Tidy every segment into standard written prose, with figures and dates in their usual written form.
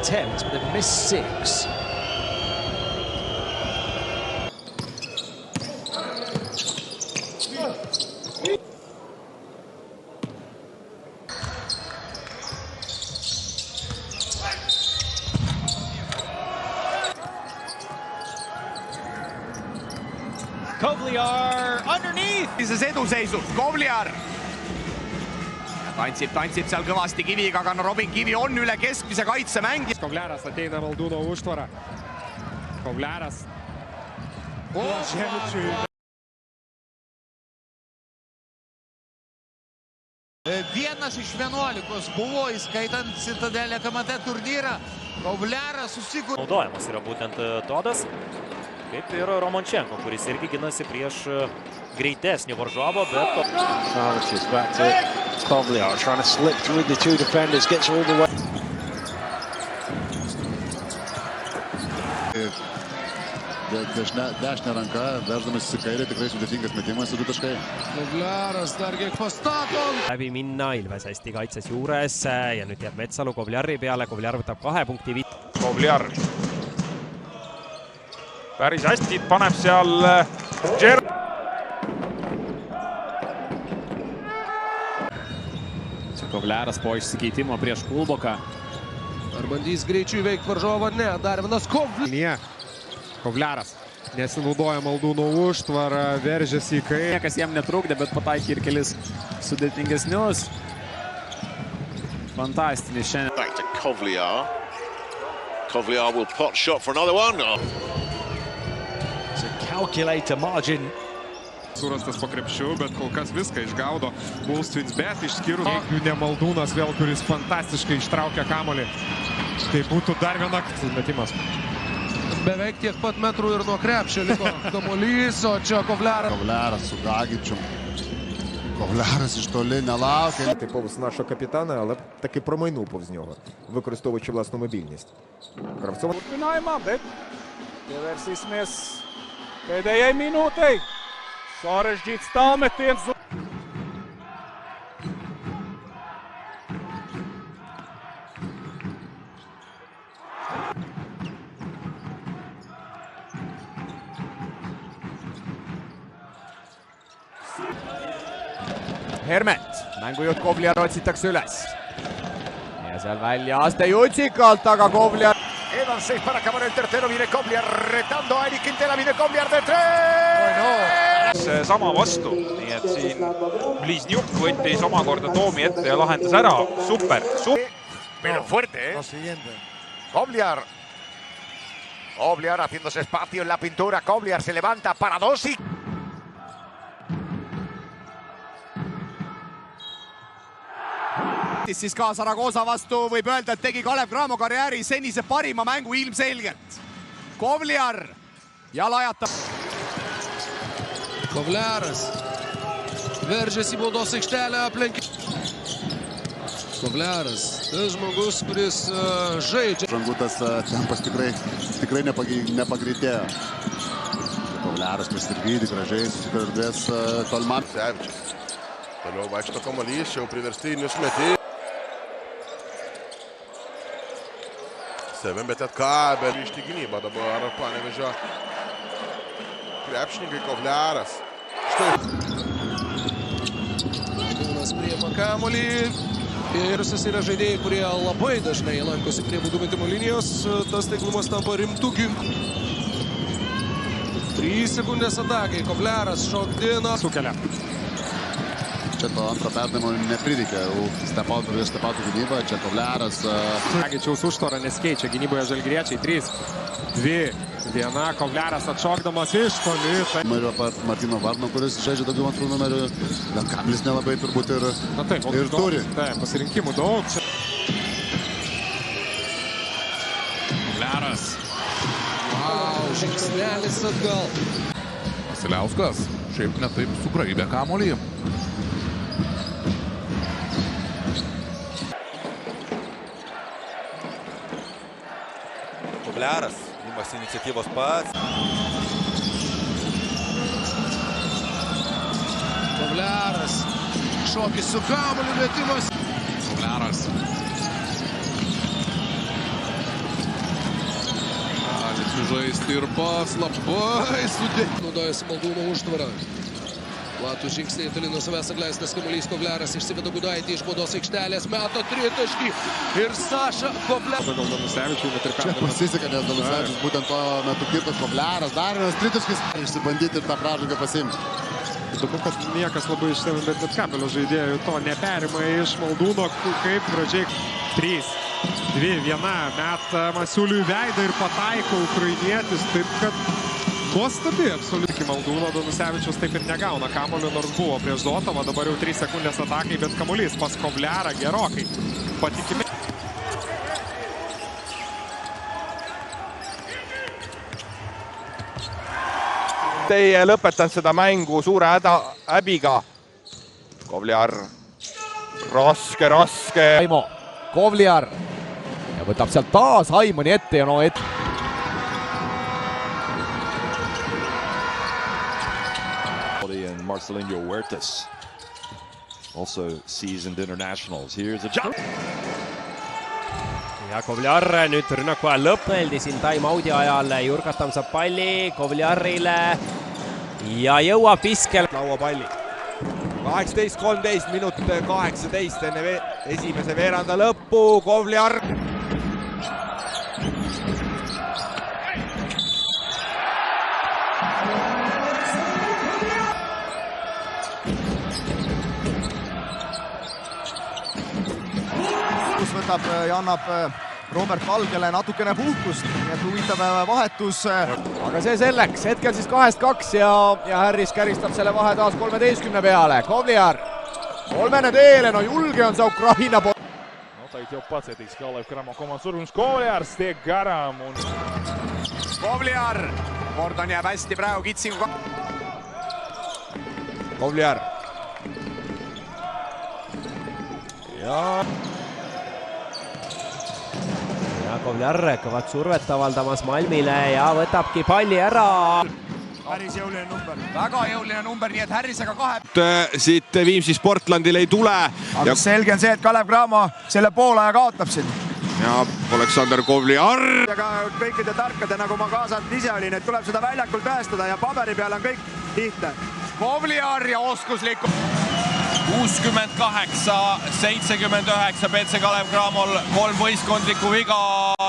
Attempt, but they've missed 6. Kovliar underneath. Siis eduseisus, Kovliar. Tantsib seal kõvasti Kiviga, aga no Robin Kivi on üle keskmise kaitsemängija. Kovliaras ateina Maldūno užtvara. Kovliaras. Vienas iš 11 buvo, įskaitant Citadelę KMT turnyrą. Kovliaras susikūrė. Naudojamas yra būtent Todas, kaip ir Romančenko, kuris irgi ginasi prieš greitesnį varžovą, bet... Savic back to Kovliar, trying to slip through the two defenders, gets all the way. Dešinė ranka, verždamas į kairę, tikrai sudėtingas metimas, 2 taškai. Kovliaras dar kiek pastato. Läbi minna, Ilves hästi kaitses juures ja nüüd jääb Metsalu Kovliari peale. Kovliar võtab 2 punkti viit. Kovliar. Päris hästi paneb seal Kovliaras po išsikeitimo prieš Kulboką. Ar bandys greičiu įveikti varžovą? Ne, dar vienas Kovliaras. Kovliaras nesinaudoja Maldūno užtvarą, veržiasi į kairę. Niekas jam netrukdė, bet pataikė ir kelis sudėtingesnius. Fantastinis šiandien. Back to Kovliar. Kovliar will pot shot for another one. It's a calculator margin. Surastas po krepšiu, bet kol kas viską išgaudo Bulls Twins, bet išskyrus ne Maldūnas vėl, kuris fantastiškai ištraukia kamuolį. Tai būtų dar viena metimas. Beveik tiek pat metrų ir nuo krepšio liko kamuolys, o čia Kovliaras. Ковляras з Гагічем. Ковлярас із тoli nelaukia. Ти повз нашого капітана, але таки промайнув повз нього, використовуючи власну мобільність. Кравцов. Pievērsīsimies pēdējai minūtei. Sarežģīts tālmetiens. Hermet, mängujuht Kovliar otsitakse üles. Ja seal välja aste jutsikalt, aga Kovliar... Quedan 6 para acabar el tercero. Viene Kovliar retando a Erik Quintela. Viene Kovliar de 3. Sama vastu, nii et siin Blizniuk võttis omakorda Toomi ette ja lahendas ära. Super. Pero fuerte, Kovliar. Kovliar haciéndose espacio en la pintura. Kovliar se levanta para 2 y... Siis ka Zaragoza vastu võib öelda, et tegi Kalev Cramo karjääri senise parima mängu ilmselgelt. Kovliar ja lajatab. Kovliaras veržiasi baudos aikštelę aplink. Kovliaras, tas žmogus, kuris žaidžia. Žangutas tempas tikrai nepagreitėjo. Kovliaras prisirgydė gražiai, susikardės tolimam. Savičius. Toliau vaikšto kamuolys, jau priverstinius meti. Savim, bet atkabel išti gynybą dabar Panevėžio krepšininkai. Kovliaras. Štai. Kūnas priima kamuolį. Ir yra žaidėjai, kurie labai dažnai lankosi prie baudų metimo linijos. Tas taiklumas tampa rimtų ginklų. 3 sekundės atakai. Kovliaras šokdina. Sukelia. Čia to antro perdavimo neprireikė. Stepatų gynybą. Čia Kovliaras. Gagičiaus užtvara neskeičia. Gynyboje žalgiriečiai 3, 2, 1. Kovliaras atšokdamas iš toli. Mario Martino Varno, kuris žaidžia daugiau antrų numerių. Kabelis nelabai turbūt ir turi. Taip, pasirinkimų daug. Kovliaras. Wow, žingsnelis atgal. Vasiliauskas šiaip netaip sugraibė kamuolį. Kovliaras imasi iniciatyvos pats. Kovliaras šokis su kamuoliu, metimas. Kovliaras. sužaisti ir pas labai sudėtinga. Naudojasi Maldūno užtvarą. Platų žingsniai toli nuo savęs atleistas kamuolys. Kovliaras išsiveda Gudaitį iš baudos aikštelės, meta tritaškį ir Saša Kovliaras. Gal Danusevičiui, bet ir Čia pasiseka, nes Danusevičius būtent tuo metu kirtas Kovliaras. Dar vienas tritaškis. Išsibandyti ir tą pražangą pasiimti. Įdomu, kad niekas labai iš savim, bet Lietkabelio žaidėjų to neperima iš Maldūno, kaip gražiai 3, 2, 1 meta Masiuliui veidą ir pataiko ukrainietis, taip kad nuostabi absoliučiai. Iki Maldūno Danusevičius taip ir negauna kamuolio, nors buvo prieš Zotovą, dabar jau 3 sekundės atakai, bet kamuolys pas Kovliarą gerokai patikimi. Ei lõpetanud seda mängu suure häbiga. Kovliar, raske. Aimo, Kovliar ja võtab sealt taas Aimoni ette ja no ette. And Marcelinho Huertas, also seasoned internationals. Here's a jump. Ja Kovliar nüüd rünnaku ajal lõpp. Meeldi siin time-out'i ajal. Jurkatam saab palli Kovliarile ja jõuab piskel. Laua palli. 18-13 minut 18 enne esimese veeranda lõppu. Kovliar. Võtab ja annab Robert Valgele natukene puhkust, nii et huvitav vahetus. Aga see selleks, hetkel siis 2-2 ja Harris käristab selle vahe taas 13 peale. Kovliar, kolmene teele, no julge on see Ukraina pool. Notaid jau pats etiks Kalev Cramo komandas surums. Kovliars tiek garām. Kovliar, Gordon jääb hästi praegu kitsingu. Kovliar. Ja Kovliar kõvat survet avaldamas Malmile ja võtabki palli ära. Päris jõuline number. Väga jõuline number, nii et Harrisega 2. Siit Viimsi Sportlandil ei tule. Aga selge on see, et Kalev Cramo selle poolaja kaotab siin. Ja Aleksander Kovliar. Aga kõikide tarkade, nagu ma kaasanud ise olin, et tuleb seda väljakult päästada ja paberi peal on kõik lihtne. Kovliar ja oskuslikult. 68-79 BC Kalev Cramol, 3 võistkondlikku viga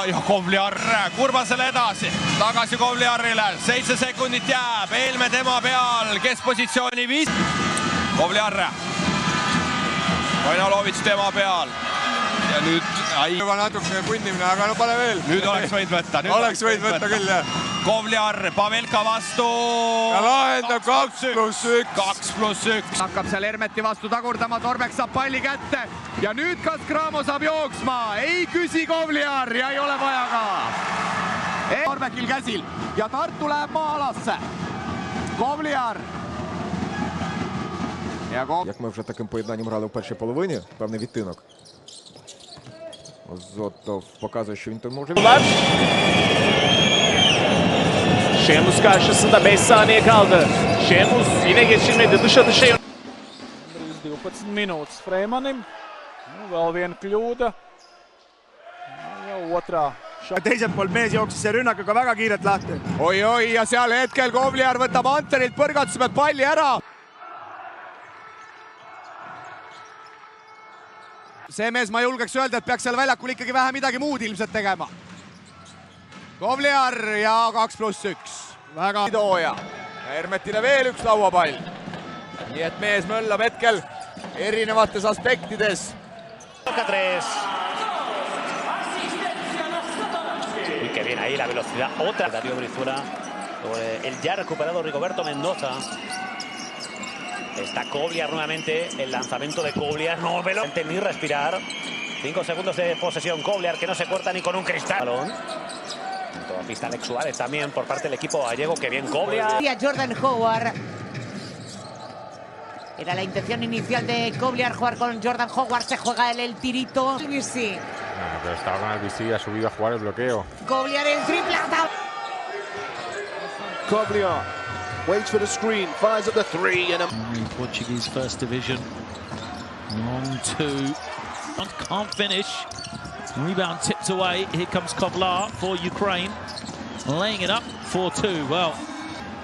ja Kovliar Kurbasele edasi, tagasi Kovliarile, 7 sekundit jääb, Eelme tema peal, keskpositsiooni 5. Kovliar, Vainalovits tema peal ja nüüd juba natuke punnimine, aga no pane veel. Nüüd oleks võid võtta. Oleks võid võtta küll, jah. Kovliar, Pavelka vastu. Ja lahendab 2+1. 2+1. Hakkab seal Hermeti vastu tagurdama, Torbek saab palli kätte. Ja nüüd kas Cramo saab jooksma? Ei küsi Kovliar ja ei ole vaja ka. Torbekil käsil ja Tartu läheb maa-alasse. Ковляр. Як ми вже таким поєднанням грали в першій половині, певний відтинок. Зотов показує, що він тут може... Şemus karşısında 5 saniye kaldı. Şemus yine geçilmedi. Dışa. %12 minūtes Freimanim. Vēl viena kļūda. Ja otrā. Teiselt poolt mees jooksis see rünnakuga väga kiirelt lahti. Oi, ja seal hetkel Kovliar võtab Anterilt põrgatuse pealt palli ära. See mees, ma julgeks öelda, et peaks seal väljakul ikkagi vähe midagi muud ilmselt tegema. Kovliar ja 2+1. Väga tooja. Hermetile veel üks lauapall. Nii et mees möllab hetkel erinevates aspektides. Uy, que bien ahí la velocidad. Otra. Darío Brizuela. El ya recuperado Rigoberto Mendoza. Está Kovliar nuevamente. El lanzamiento de Kovliar. No, velo. Ni respirar. 5 segundos de posesión. Kovliar que no se corta ni con un cristal. Toda pista Alex Suárez también por parte del equipo gallego. Que bien Kovliar. Jordan Howard. Era la intención inicial de Kovliar jugar con Jordan Howard. Se juega el tirito. Sí. Pero estaba con el VC, ha subido a jugar el bloqueo. Kovliar el triple. Kovliar waits for the screen, fires at the 3 and a Portuguese first division. Long 2. Can't finish. Rebound tipped away. Here comes Kovlar for Ukraine. laying it up 4-2. Well,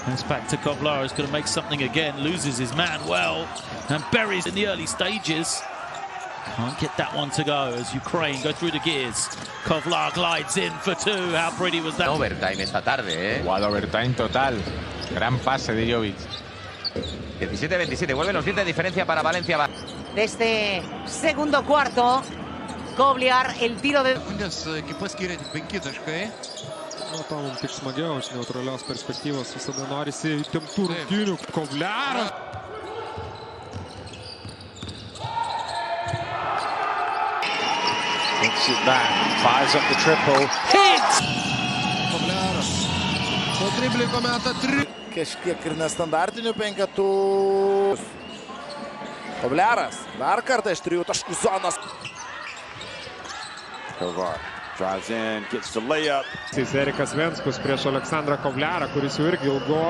it's back to Kovlar, who's going to make something again. Loses his man well, and buries in the early stages. Can't get that one to go as Ukraine go through the gears. Kovlar glides in for 2. How pretty was that? Overtime esta tarde, ¿eh? Jugado overtime total. Gran pase de Jovic. 17-27. Vuelven los 10 de diferencia para Valencia. De este segundo cuarto, Kovliar, el tiro de... Matom tik smagiau iš neutralios perspektyvos, visada norisi įtemptų rungtynių. Kovliaras. Thinks it back, fires up the triple. Hit! Kovliaras. Po dribliko meta 3. Kažkiek ir nestandartinių penketų. Kovliaras dar kartą iš 3 taškų zonos. Kovar drives in, gets the layup. Erikas Venskus prieš Aleksandrą Kovliarą, kuris jau irgi ilgo.